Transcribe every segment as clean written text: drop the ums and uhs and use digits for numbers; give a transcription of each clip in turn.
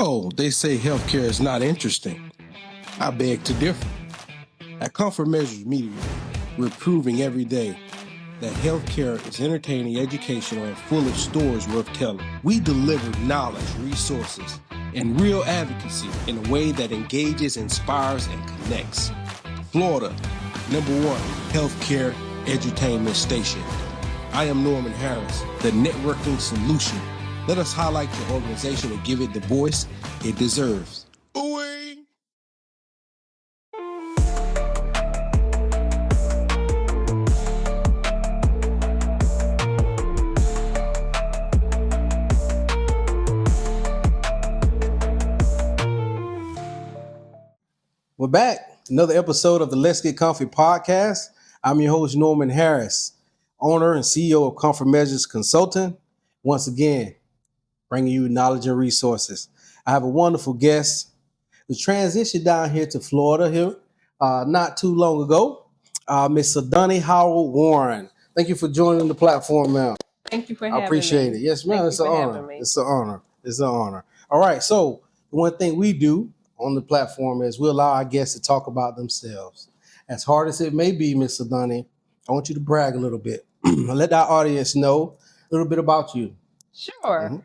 Oh, they say healthcare is not interesting. I beg to differ. At Comfort Measures Media, we're proving every day that healthcare is entertaining, educational, and full of stories worth telling. We deliver knowledge, resources, and real advocacy in a way that engages, inspires, and connects. Florida, #1 healthcare edutainment station. I am Norman Harris, the networking solution. Let us highlight your organization and give it the voice it deserves. Ooh-wee. We're back. Another episode of the Let's Get Comfy podcast. I'm your host, Norman Harris, owner and CEO of Comfort Measures Consulting. Once again, bringing you knowledge and resources. I have a wonderful guest who transitioned down here to Florida here not too long ago, Miss Sodonnie Howell-Warren. Thank you for joining the platform, ma'am. Thank you for having me. I appreciate it. Yes, ma'am. It's an honor. It's an honor. It's an honor. All right. So the one thing we do on the platform is we allow our guests to talk about themselves. As hard as it may be, Miss Sodonnie, I want you to brag a little bit. Let our audience know a little bit about you. Sure.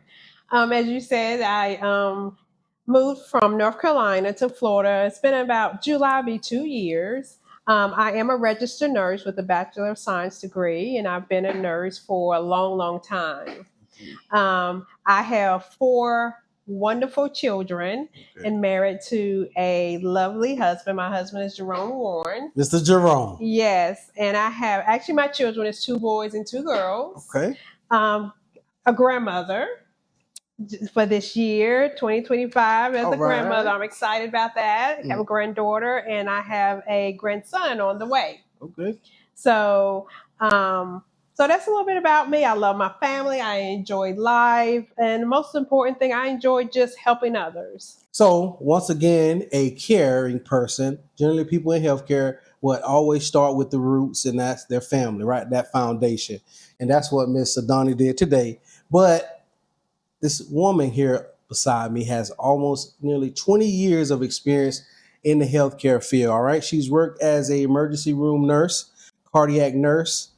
As you said, I moved from North Carolina to Florida. It's been about July, be 2 years. I am a registered nurse with a Bachelor of Science degree, and I've been a nurse for a long, long time. I have 4 wonderful children and married to a lovely husband. My husband is Jerome Warren. Mr. Jerome. Yes, and I have actually my children is 2 boys and 2 girls. Okay. A grandmother for this year, 2025, as a grandmother. I'm excited about that. I have a granddaughter and I have a grandson on the way. Okay. So that's a little bit about me. I love my family. I enjoy life. And the most important thing, I enjoy just helping others. So once again, a caring person, generally people in healthcare would always start with the roots, and that's their family, right? That foundation. And that's what Miss Sodonnie did today. But this woman here beside me has almost nearly 20 years of experience in the healthcare field, all right? She's worked as an emergency room nurse, cardiac nurse.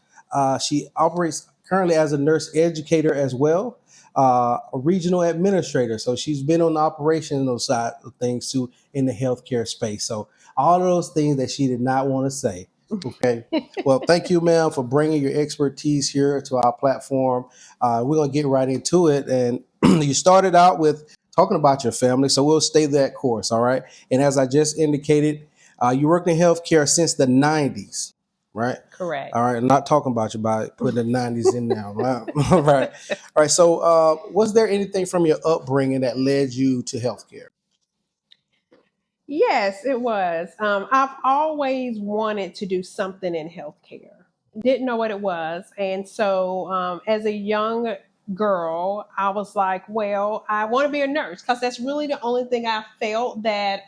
She operates currently as a nurse educator as well, a regional administrator. So she's been on the operational side of things too in the healthcare space. So all of those things that she did not want to say. Okay. Well, thank you, ma'am, for bringing your expertise here to our platform. We're going to get right into it. And you started out with talking about your family, so we'll stay that course. All right. And as I just indicated, you worked in healthcare since the 90s. Right. Correct. All right. I'm not talking about you by putting the 90s in now. Right. All right. All right. So was there anything from your upbringing that led you to healthcare? Yes, it was. I've always wanted to do something in healthcare. Didn't know what it was. And so as a young girl, I was like, well, I want to be a nurse because that's really the only thing I felt that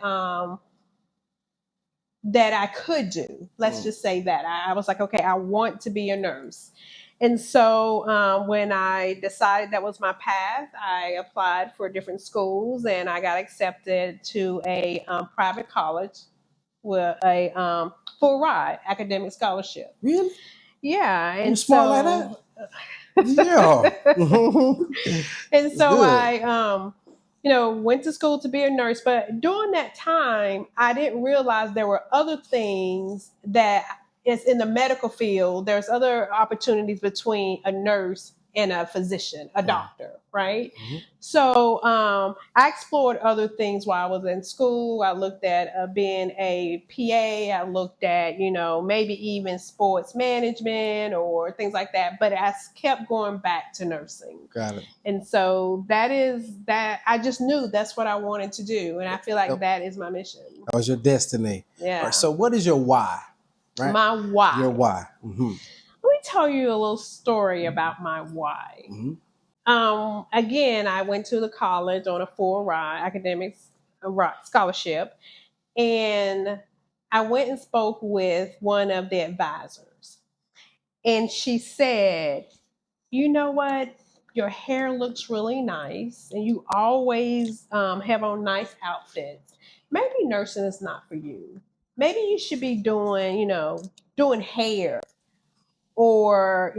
that I could do. Let's just say that. I was like, okay, I want to be a nurse. And so when I decided that was my path, I applied for different schools and I got accepted to a private college with a full ride academic scholarship. Really? Yeah. And you smart like that? Yeah. And so I went to school to be a nurse, but during that time, I didn't realize there were other things that is in the medical field. There's other opportunities between a nurse and a physician, a doctor, right? Mm-hmm. So I explored other things while I was in school. I looked at being a PA. I looked at, maybe even sports management or things like that. But I kept going back to nursing. Got it. And so I just knew that's what I wanted to do. And I feel like that is my mission. That was your destiny. Yeah. All right, so what is your why? Right? My why. Your why. Mm-hmm. Let me tell you a little story about my why. Mm-hmm. Again, I went to the college on a full ride academic scholarship, and I went and spoke with one of the advisors, and she said, "You know what? your hair looks really nice and you always have on nice outfits, maybe nursing is not for you. Maybe you should be doing, doing hair, or,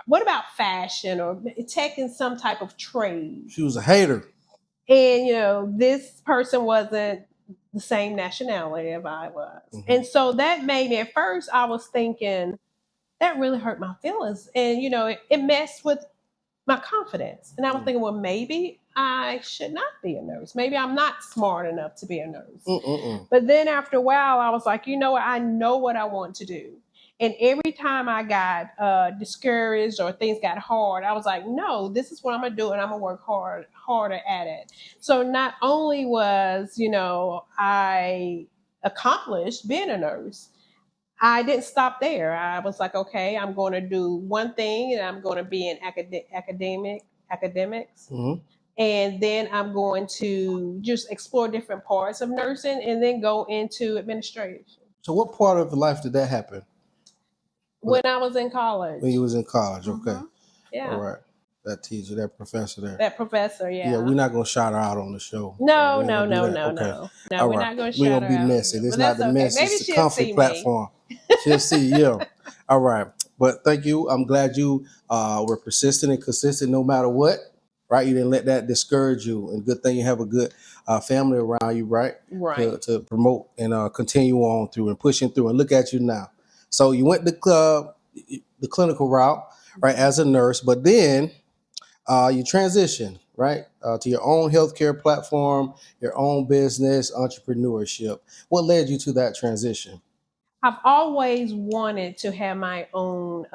what about fashion or taking some type of trade? She was a hater. And, this person wasn't the same nationality as I was. Mm-hmm. And so that made me, at first, I was thinking, that really hurt my feelings. And, it messed with my confidence. And I was thinking, well, maybe I should not be a nurse. Maybe I'm not smart enough to be a nurse. But then after a while, I was like, you know what? I know what I want to do. And every time I got discouraged or things got hard, I was like, no, this is what I'm going to do. And I'm going to work harder at it. So not only was, I accomplished being a nurse, I didn't stop there. I was like, okay, I'm going to do one thing, and I'm going to be in academics. Mm-hmm. And then I'm going to just explore different parts of nursing and then go into administration. So what part of life did that happen? When I was in college. When you was in college, okay. Mm-hmm. Yeah. All right. That teacher, that professor there. That professor, yeah. Yeah, we're not going to shout her out on the show. No, so no. Okay. No, All we're right. not going to We're shout going her to be out. messy. It's But not the that's mess. okay. Maybe it's the she'll comfy see platform. She'll see you. All right. But thank you. I'm glad you were persistent and consistent no matter what. Right? You didn't let that discourage you. And good thing you have a good family around you, right? Right. To promote and continue on through and pushing through. And look at you now. So you went the clinical route, right, as a nurse, but then you transition, right, to your own healthcare platform, your own business, entrepreneurship. What led you to that transition? I've always wanted to have my own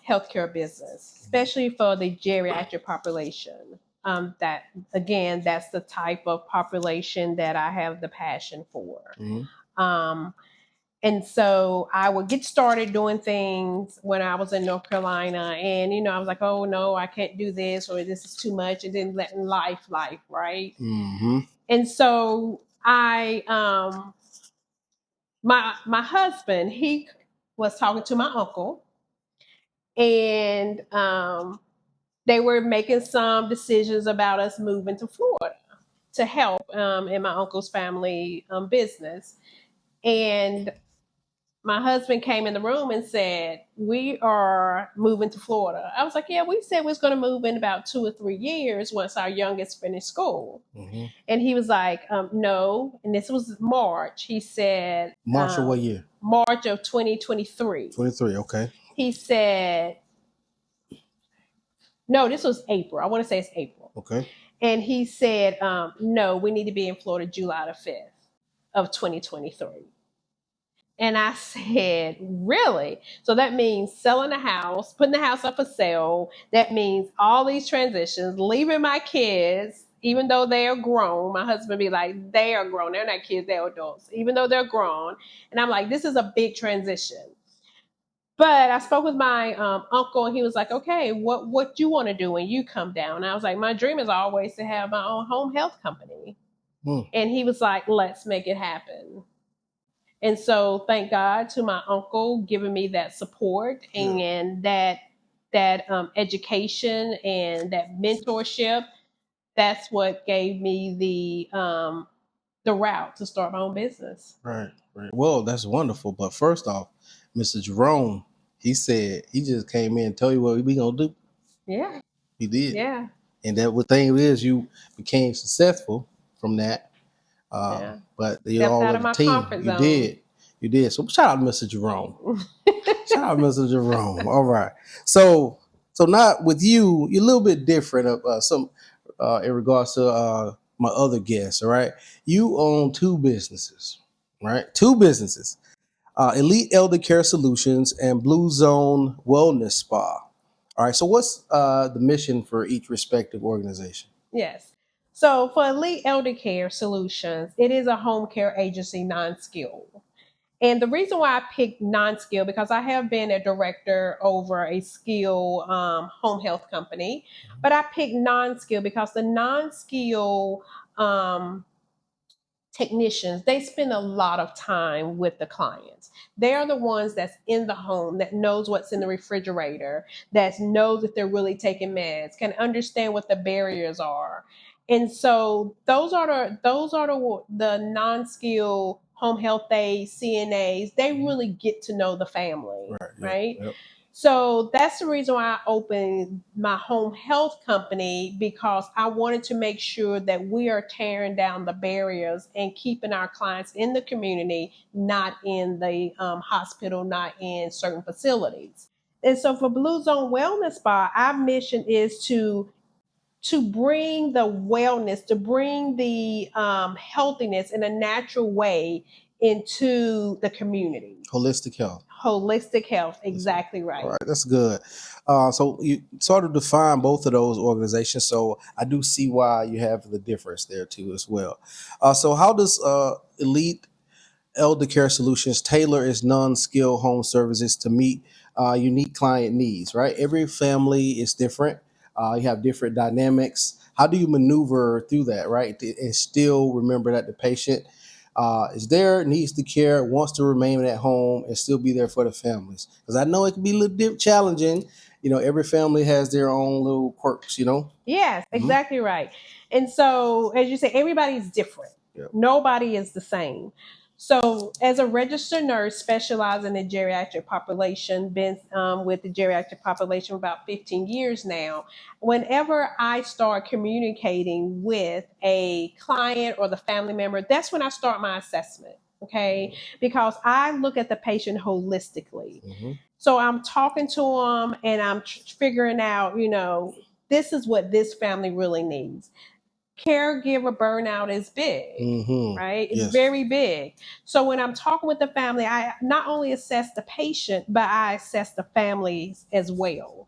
healthcare business, especially for the geriatric population. That again, that's the type of population that I have the passion for. Mm-hmm. And so I would get started doing things when I was in North Carolina, and I was like, oh no, I can't do this, or this is too much, and then letting life, right? Mm-hmm. And so I my husband, he was talking to my uncle, and they were making some decisions about us moving to Florida to help in my uncle's family business. And my husband came in the room and said, we are moving to Florida. I was like, yeah, we said we was going to move in about 2 or 3 years once our youngest finished school. Mm-hmm. And he was like, no. And this was March. He said, March of what year? March of 2023. 23, okay. He said, no, this was April. I want to say it's April. Okay. And he said, no, we need to be in Florida July the 5th of 2023. And I said, really? So that means selling a house, putting the house up for sale. That means all these transitions, leaving my kids, even though they are grown. My husband be like, they are grown. They're not kids, they're adults, even though they're grown. And I'm like, this is a big transition. But I spoke with my uncle, and he was like, okay, what you want to do when you come down? And I was like, my dream is always to have my own home health company. And he was like, let's make it happen. And so thank God to my uncle giving me that support and that education and that mentorship. That's what gave me the route to start my own business. Right. Well, that's wonderful. But first off, Mr. Jerome, he said he just came in and told you what we gonna do. Yeah. He did. Yeah. And that what thing is, you became successful from that. But you're Stepped all out of of the my team. comfort zone. You did. So shout out to Mr. Jerome. Shout out Mr. Jerome. All right. So not with you, you're a little bit different of some in regards to my other guests. All right. You own two businesses, right? Two businesses. Elite Eldercare Solutions and Blue Zone Wellness Spa. All right. So what's the mission for each respective organization? Yes. So for Elite Eldercare Solutions, it is a home care agency, non-skilled. And the reason why I picked non-skill, because I have been a director over a skill home health company, but I picked non-skill because the non-skill technicians, they spend a lot of time with the clients. They are the ones that's in the home, that knows what's in the refrigerator, that knows if they're really taking meds, can understand what the barriers are. And so those are the non-skilled home health aides, CNAs. They really get to know the family, Right. Yeah. right? Yep. So that's the reason why I opened my home health company, because I wanted to make sure that we are tearing down the barriers and keeping our clients in the community, not in the hospital, not in certain facilities. And so for Blue Zone Wellness Spa, our mission is to bring the wellness, to bring the healthiness in a natural way into the community. Holistic health. Holistic health, exactly All right. right, that's good. So you sort of define both of those organizations. So I do see why you have the difference there too as well. So how does Elite Eldercare Solutions tailor its non-skilled home services to meet unique client needs? Right, every family is different. You have different dynamics. How do you maneuver through that, right, and still remember that the patient is there, needs the care, wants to remain at home, and still be there for the families? Because I know it can be a little bit challenging. Every family has their own little quirks. Yes, Hmm. exactly right. And so, as you say, everybody's different. Yep. Nobody is the same. So, as a registered nurse specializing in the geriatric population, been with the geriatric population about 15 years now, whenever I start communicating with a client or the family member, that's when I start my assessment. Okay. Because I look at the patient holistically. Hmm. So I'm talking to them and I'm figuring out, this is what this family really needs. Caregiver burnout is big, Hmm. right? It's Yes. very big. So when I'm talking with the family, I not only assess the patient, but I assess the families as well.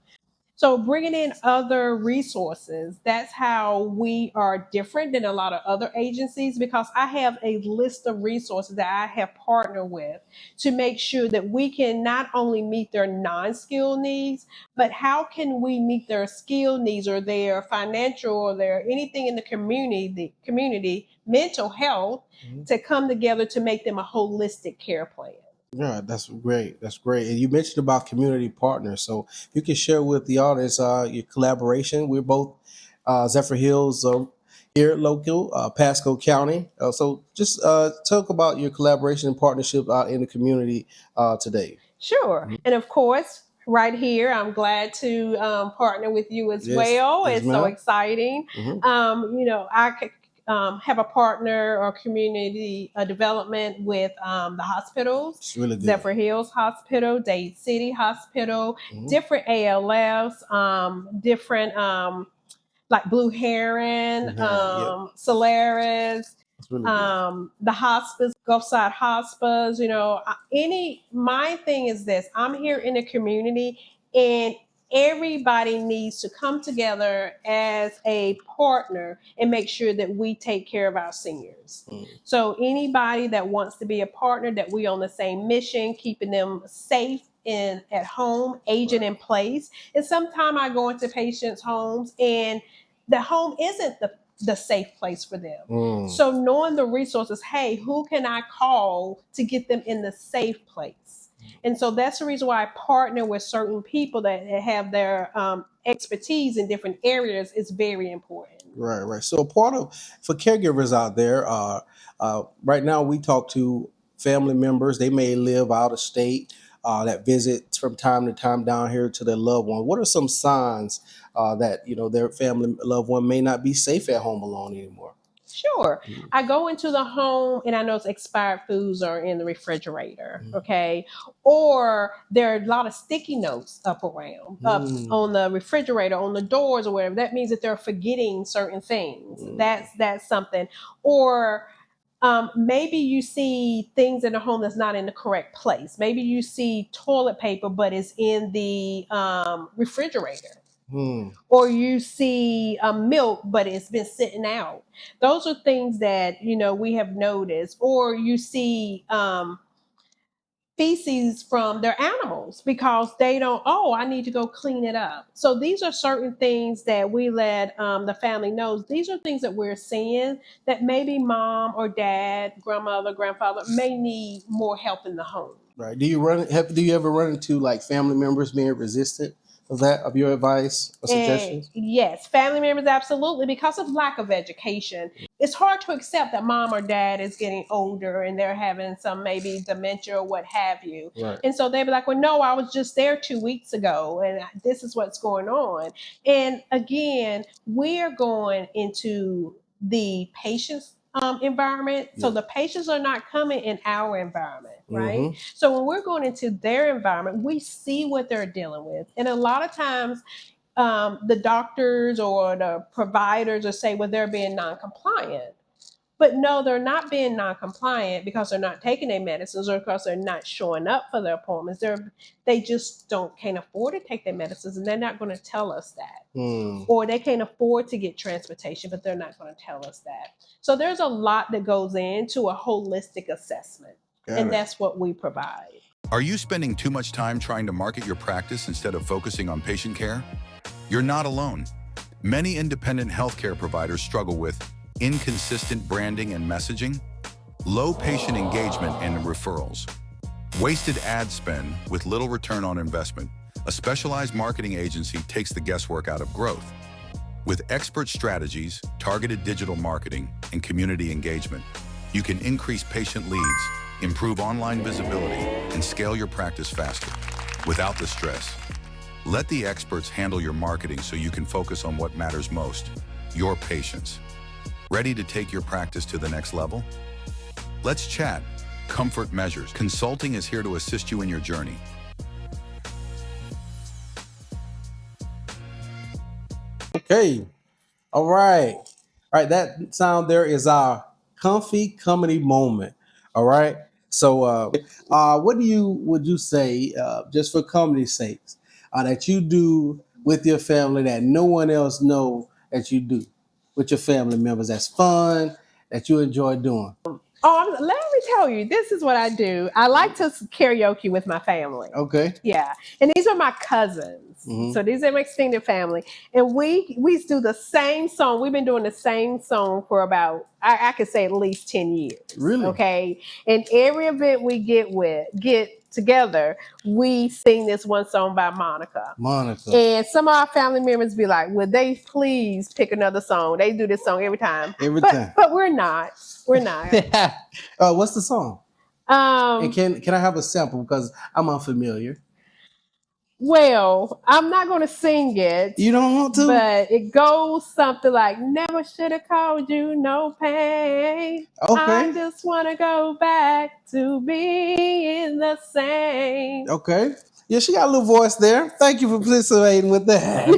So bringing in other resources, that's how we are different than a lot of other agencies, because I have a list of resources that I have partnered with to make sure that we can not only meet their non-skill needs, but how can we meet their skill needs or their financial or their anything in the community, mental health, Mhm. to come together to make them a holistic care plan. Yeah, that's great. That's great. And you mentioned about community partners. So if you can share with the audience your collaboration. We're both Zephyr Hills here local, Pasco County. So just talk about your collaboration and partnership out in the community today. Sure. Mhm. And of course, right here, I'm glad to partner with you as Yes, well. yes, It's so ma'am. exciting. Hmm. I could have a partner or community development with the hospitals, It's really good. Zephyr Hills Hospital, Dade City Hospital, Hmm. different ALFs, different like Blue Heron, Yep, Solaris, it's really good. the hospice, Gulfside Hospice, my thing is this: I'm here in the community, and everybody needs to come together as a partner and make sure that we take care of our seniors. Mm. So anybody that wants to be a partner, that we on the same mission, keeping them safe in at home, aging Right. in place. And sometimes I go into patients' homes and the home isn't the safe place for them. Mm. So knowing the resources, hey, who can I call to get them in the safe place? And so that's the reason why I partner with certain people that have their expertise in different areas is very important. Right, right. So part of for caregivers out there, right now we talk to family members. They may live out of state that visit from time to time down here to their loved one. What are some signs that their family loved one may not be safe at home alone anymore? Sure. Mhm. I go into the home and I notice expired foods are in the refrigerator. Mhm. Okay. Or there are a lot of sticky notes up Mm. on the refrigerator, on the doors or whatever. That means that they're forgetting certain things. Mm. That's something. Or maybe you see things in the home that's not in the correct place. Maybe you see toilet paper, but it's in the refrigerator, Mm. or you see milk but it's been sitting out. Those are things that we have noticed. Or you see feces from their animals because they don't, oh, I need to go clean it up. So these are certain things that we let the family know. These are things that we're seeing that maybe mom or dad, grandmother, grandfather may need more help in the home. Right. Do you ever run into like family members being resistant of your advice or suggestions? Yes, family members, absolutely, because of lack of education. It's hard to accept that mom or dad is getting older and they're having some maybe dementia or what have you. Right. And so they'd be like, well, no, I was just there 2 weeks ago and this is what's going on. And again, we're going into the patient's environment. So the patients are not coming in our environment, right? Mm-hmm. So when we're going into their environment, we see what they're dealing with. And a lot of times, the doctors or the providers will say, well, they're being non-compliant. But no, they're not being non-compliant because they're not taking their medicines or because they're not showing up for their appointments. They just can't afford to take their medicines, and they're not going to tell us that. Or they can't afford to get transportation, but they're not going to tell us that. So there's a lot that goes into a holistic assessment, and that's what we provide. Are you spending too much time trying to market your practice instead of focusing on patient care? You're not alone. Many independent healthcare providers struggle with inconsistent branding and messaging, low patient engagement and referrals, wasted ad spend with little return on investment. A specialized marketing agency takes the guesswork out of growth. With expert strategies, targeted digital marketing, and community engagement, you can increase patient leads, improve online visibility, and scale your practice faster without the stress. Let the experts handle your marketing so you can focus on what matters most, your patients. Ready to take your practice to the next level? Let's chat. Comfort Measures Consulting is here to assist you in your journey. Okay. All right. All right. That sound there is our comfy comedy moment. All right. So, what would you say, just for comedy's sakes, that you do with your family that no one else know that you do with your family members? That's fun that you enjoy doing. Oh, let me tell you, this is what I do. I like to karaoke with my family. Okay. Yeah. And these are my cousins. Mhm. So these are my extended family. And we do the same song. We've been doing the same song for about, I could say at least 10 years. Really? Okay. And every event we get together, we sing this one song by Monica. And some of our family members be like, would they please pick another song? They do this song every time. But we're not. We're not. What's the song? And can I have a sample because I'm unfamiliar? Well, I'm not going to sing it. You don't want to? But it goes something like, never should have called you no pain. Okay. I just want to go back to being the same. Okay. Yeah, she got a little voice there. Thank you for participating with that.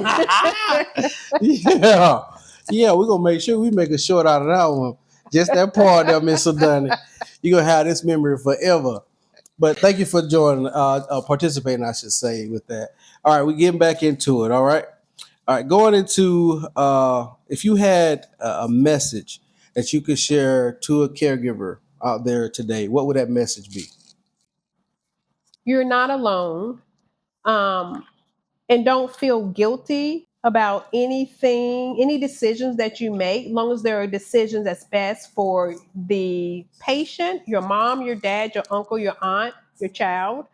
Yeah. Yeah, we're going to make sure we make a short out of that one. Just that part there, Miss Sodonnie. You're going to have this memory forever. But thank you for joining, participating, I should say, with that. All right, we're getting back into it, all right? All right, going into, if you had a message that you could share to a caregiver out there today, what would that message be? You're not alone. And don't feel guilty about anything, any decisions that you make, as long as there are decisions that's best for the patient, your mom, your dad, your uncle, your aunt, your child,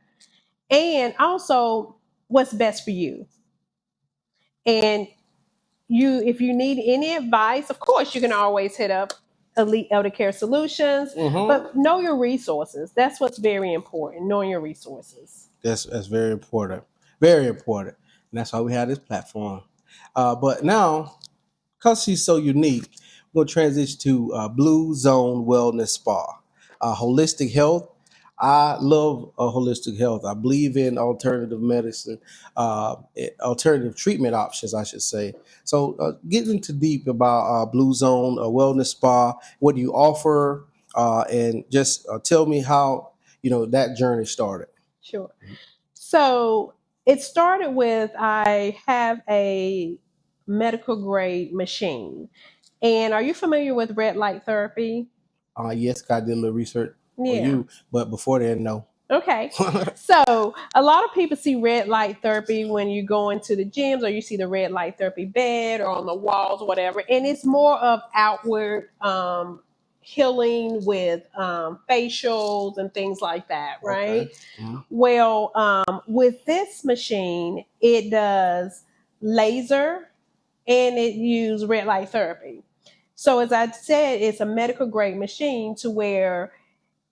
and also what's best for you. And if you need any advice, of course, you can always hit up Elite Eldercare Solutions, but know your resources. That's what's very important, knowing your resources. That's very important. Very important. And that's why we have this platform. But now, because she's so unique, we're going to transition to Blue Zone Wellness Spa. Holistic health. I love holistic health. I believe in alternative medicine, alternative treatment options, I should say. So get into deep about Blue Zone Wellness Spa. What do you offer? And just tell me how, that journey started. Sure. So it started with, I have a medical grade machine. And are you familiar with red light therapy? Yes, I did a little research on Yeah. you, but before then, no. Okay. So a lot of people see red light therapy when you go into the gyms or you see the red light therapy bed or on the walls, whatever. And it's more of outward healing with facials and things like that, right? Okay. Mhm. Well, with this machine, it does laser and it uses red light therapy. So as I said, it's a medical grade machine to where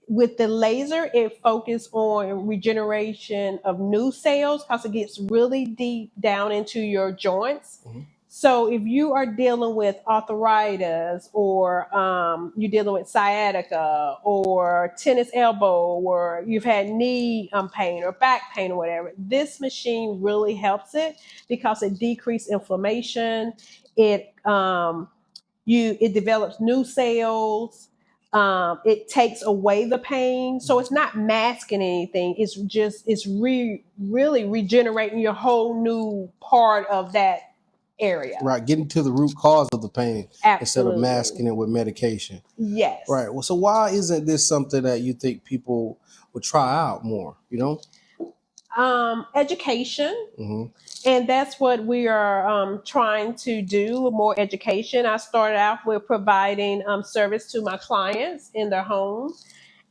with the laser, it focuses on regeneration of new cells because it gets really deep down into your joints. Mhm. So if you are dealing with arthritis or you're dealing with sciatica or tennis elbow or you've had knee pain or back pain or whatever, this machine really helps it because it decreases inflammation. It it develops new cells. It takes away the pain, so it's not masking anything. Really regenerating your whole new part of that area. Right, getting to the root cause of the pain instead of Absolutely. masking it with medication. Yes. Right. Well, so why isn't this something that you think people would try out more? You know. Education. Hmm. And that's what we are trying to do, more education. I started out with providing service to my clients in their home.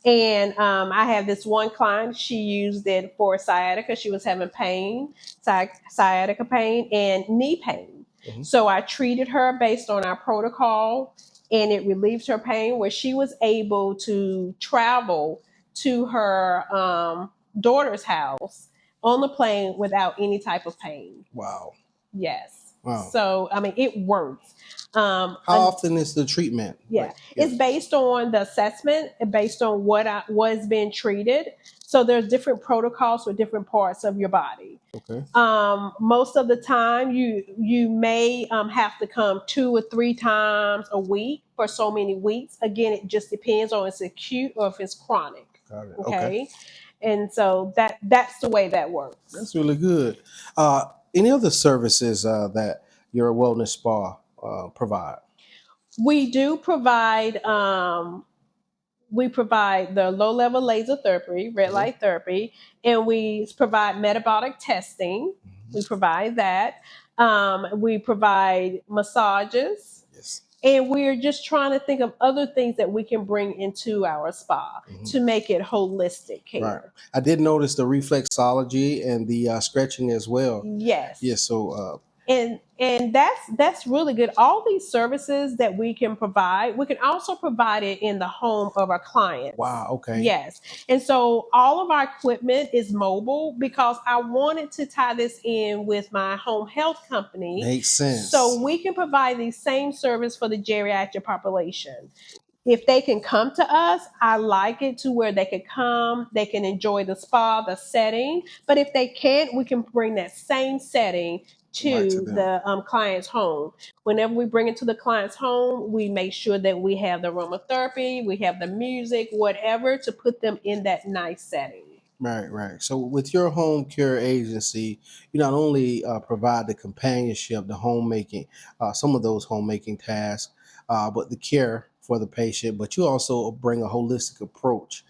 And I have this one client, she used it for sciatica. She was having pain, sciatica pain, and knee pain. Hmm. So I treated her based on our protocol, and it relieved her pain where she was able to travel to her daughter's house on the plane without any type of pain. Wow. Yes. Wow. So, I mean, it works. How often is the treatment? Yeah, it's based on the assessment and based on what's been treated. So there's different protocols for different parts of your body. Okay. Most of the time, you may have to come 2 or 3 times a week for so many weeks. Again, it just depends on if it's acute or if it's chronic. Got it. Okay. Okay, and so that's the way that works. That's really good. Any other services that your wellness spa provide? We do provide the low level laser therapy, red Mhm. light therapy, and we provide metabolic testing. We provide that. We provide massages, Yes. and we're just trying to think of other things that we can bring into our spa Mhm. to make it holistic Right. care. I did notice the reflexology and the stretching as well. Yes. Yes. So. And that's really good. All these services that we can provide, we can also provide it in the home of our clients. Wow. Okay. Yes. And so all of our equipment is mobile because I wanted to tie this in with my home health company Makes so sense. we can provide the same service for the geriatric population. If they can come to us, I like it to where they can come, they can enjoy the spa, the setting. But if they can't, we can bring that same setting Right to to them. the client's home. Whenever we bring it to the client's home, we make sure that we have the aromatherapy, we have the music, whatever, to put them in that nice setting. Right, right. So with your home care agency, you not only provide the companionship, the homemaking, some of those homemaking tasks, but the care for the patient, but you also bring a holistic approach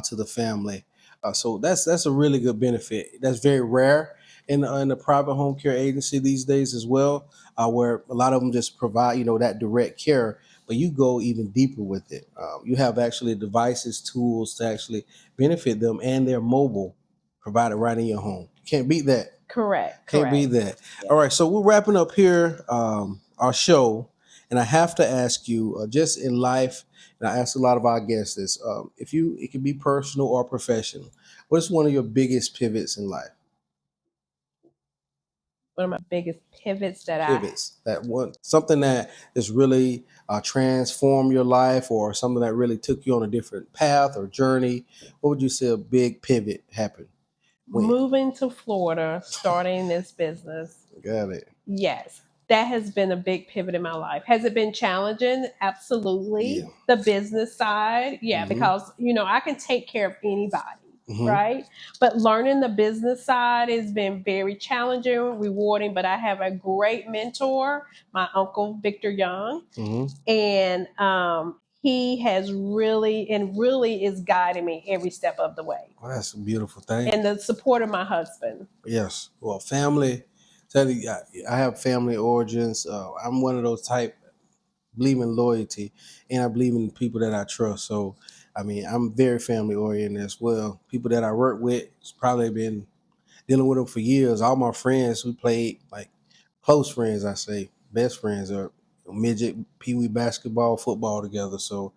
to the family. So that's a really good benefit. That's very rare in the private home care agency these days as well, where a lot of them just provide that direct care, but you go even deeper with it. You have actually devices, tools to actually benefit them, and they're mobile, provided right in your home. Can't beat that. Correct, Can't beat correct. that. Yeah. All right, so we're wrapping up here our show, and I have to ask you, just in life, and I ask a lot of our guests this: if it can be personal or professional, what's one of your biggest pivots in life? One of my biggest pivots that Pivots that one something that is really transformed your life, or something that really took you on a different path or journey. What would you say a big pivot happened? When? moving to Florida, starting this business. Got it. Yes, that has been a big pivot in my life. Has it been challenging? Yeah. Absolutely. The business side, yeah, Hmm. because I can take care of anybody, Hmm. right? But learning the business side has been very challenging, rewarding. But I have a great mentor, my uncle Victor Young, Hmm. and he has really is guiding me every step of the way. Well, that's a beautiful thing. And the support of my husband. Yes. Well, family. Tell you, I have family origins. I'm one of those type believe in loyalty, and I believe in people that I trust. So, I mean, I'm very family oriented as well. People that I work with, it's probably been dealing with them for years. All my friends, we played like close friends. I say best friends are midget, pee-wee basketball, football together. So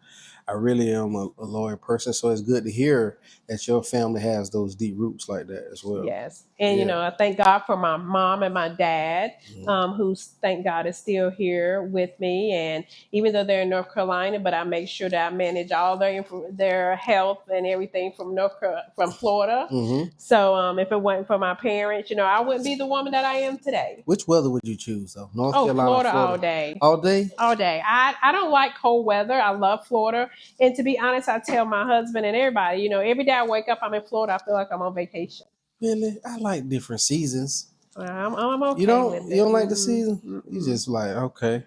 I really am a loyal person. So it's good to hear that your family has those deep roots like that as well. Yes. And, Yeah. I thank God for my mom and my dad, Mhm. who's, thank God, is still here with me. And even though they're in North Carolina, but I make sure that I manage all their health and everything from Florida. Mhm. So if it wasn't for my parents, I wouldn't be the woman that I am today. Which weather would you choose though? North Oh, Carolina, Florida all day. All day? All day. I don't like cold weather. I love Florida. And to be honest, I tell my husband and everybody, every day I wake up, I'm in Florida. I feel like I'm on vacation. Really? I like different seasons. I'm You okay don't with you it. don't like the season? You just like, okay.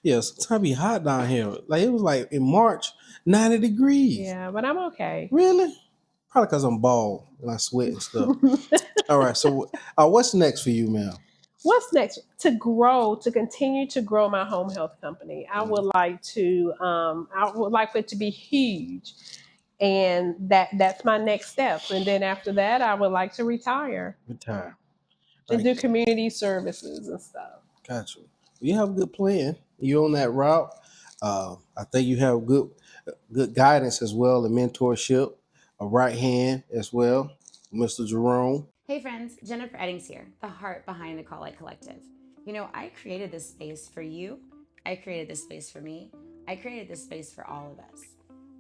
Yeah, sometimes be hot down here. Like it was like in March, 90 degrees. Yeah, but I'm okay. Really? Probably because I'm bald and I sweat and stuff. All right. So what's next for you, ma'am? What's next? To continue to grow my home health company. I would like for it to be huge. And that's my next step. And then after that, I would like to retire Retire. and Right. do community services and stuff. Gotcha. You have a good plan. You're on that route. I think you have good guidance as well, and mentorship, a right hand as well, Mr. Jerome. Hey friends, Jennifer Eddings here, the heart behind the Call Light Collective. I created this space for you. I created this space for me. I created this space for all of us.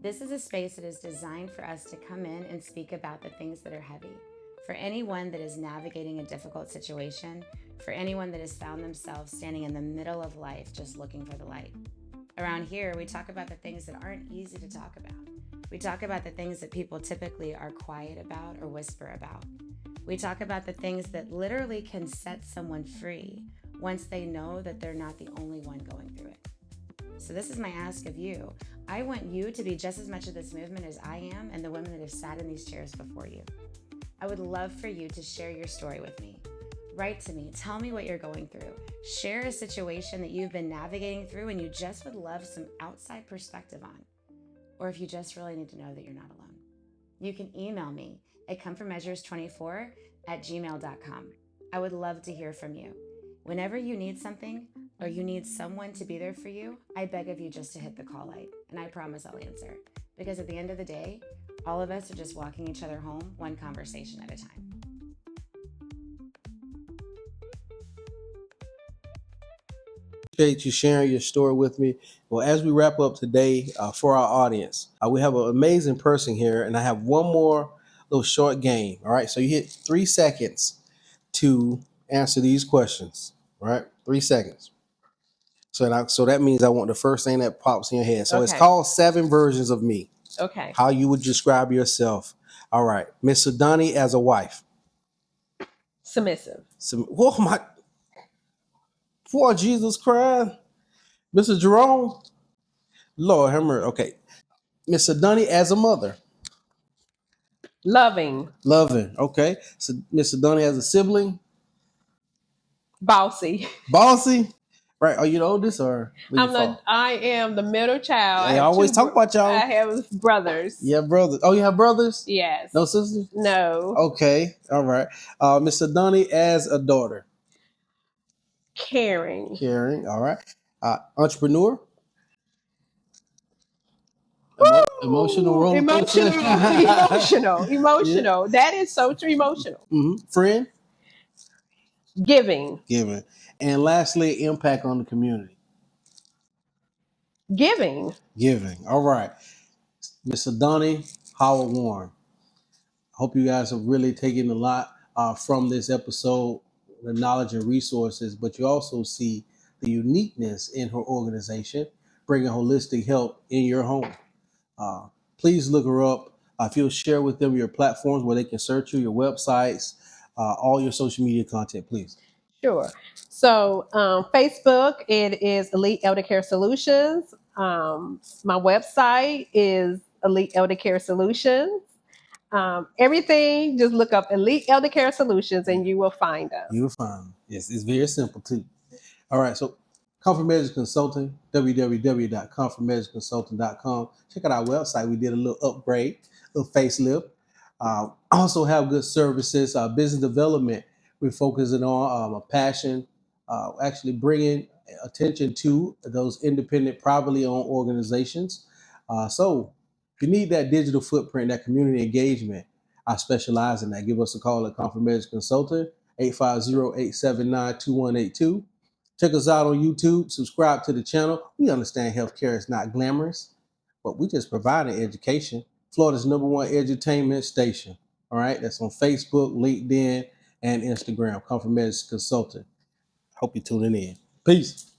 This is a space that is designed for us to come in and speak about the things that are heavy. For anyone that is navigating a difficult situation, for anyone that has found themselves standing in the middle of life just looking for the light. Around here, we talk about the things that aren't easy to talk about. We talk about the things that people typically are quiet about or whisper about. We talk about the things that literally can set someone free once they know that they're not the only one going through it. So this is my ask of you. I want you to be just as much of this movement as I am and the women that have sat in these chairs before you. I would love for you to share your story with me. Write to me, tell me what you're going through. Share a situation that you've been navigating through and you just would love some outside perspective on. Or if you just really need to know that you're not alone. You can email me at comeformeasures24@gmail.com. I would love to hear from you. Whenever you need something or you need someone to be there for you, I beg of you just to hit the call light, and I promise I'll answer. Because at the end of the day, all of us are just walking each other home one conversation at a time. Appreciate you sharing your story with me. Well, as we wrap up today for our audience, we have an amazing person here, and I have one more little short game. All right, so you hit 3 seconds to answer these questions. All right, 3 seconds. So that means I want the first thing that pops in your head. So it's Okay. called 7 versions of me. Okay. How you would describe yourself. All right, Miss Sodonnie as a wife. Submissive. Oh my. For Jesus Christ. Mr. Jerome. Lord have mercy. Okay. Miss Sodonnie as a mother. Loving. Loving. Okay. So Miss Sodonnie as a sibling. Bossy. Bossy. Right. Are you the oldest or I am the middle child. I always talk about y'all. I have brothers. Yeah, brothers. Oh, you have brothers? Yes. No sisters? No. Okay. All right. Miss Sodonnie as a daughter. Caring. Caring. All right. Entrepreneur. Emotional roller coaster. Emotional. That is so true. Emotional. Friend. Giving. And lastly, impact on the community. Giving. All right. Miss Sodonnie Howell-Warren. I hope you guys have really taken a lot from this episode, the knowledge and resources, but you also see the uniqueness in her organization, bringing holistic health in your home. Please look her up. If you'll share with them your platforms where they can search you, your websites, all your social media content, please. Sure. So Facebook, it is Elite Eldercare Solutions. My website is Elite Eldercare Solutions. Everything, just look up Elite Eldercare Solutions and you will find us. You will find. Yes, it's very simple too. All right, so Comfort Measures Consulting, www.comfortmeasureconsulting.com. Check out our website. We did a little upgrade, a little facelift. Also have good services, business development. We're focusing on a passion, actually bringing attention to those independent, privately owned organizations. So if you need that digital footprint, that community engagement, I specialize in that. Give us a call at Comfort Measures Consulting, 850-879-2182. Check us out on YouTube. Subscribe to the channel. We understand healthcare is not glamorous, but we just provide an education. Florida's #1 edutainment station. All right, that's on Facebook, LinkedIn, and Instagram. Comfort Medicine Consultant. Hope you're tuning in. Peace.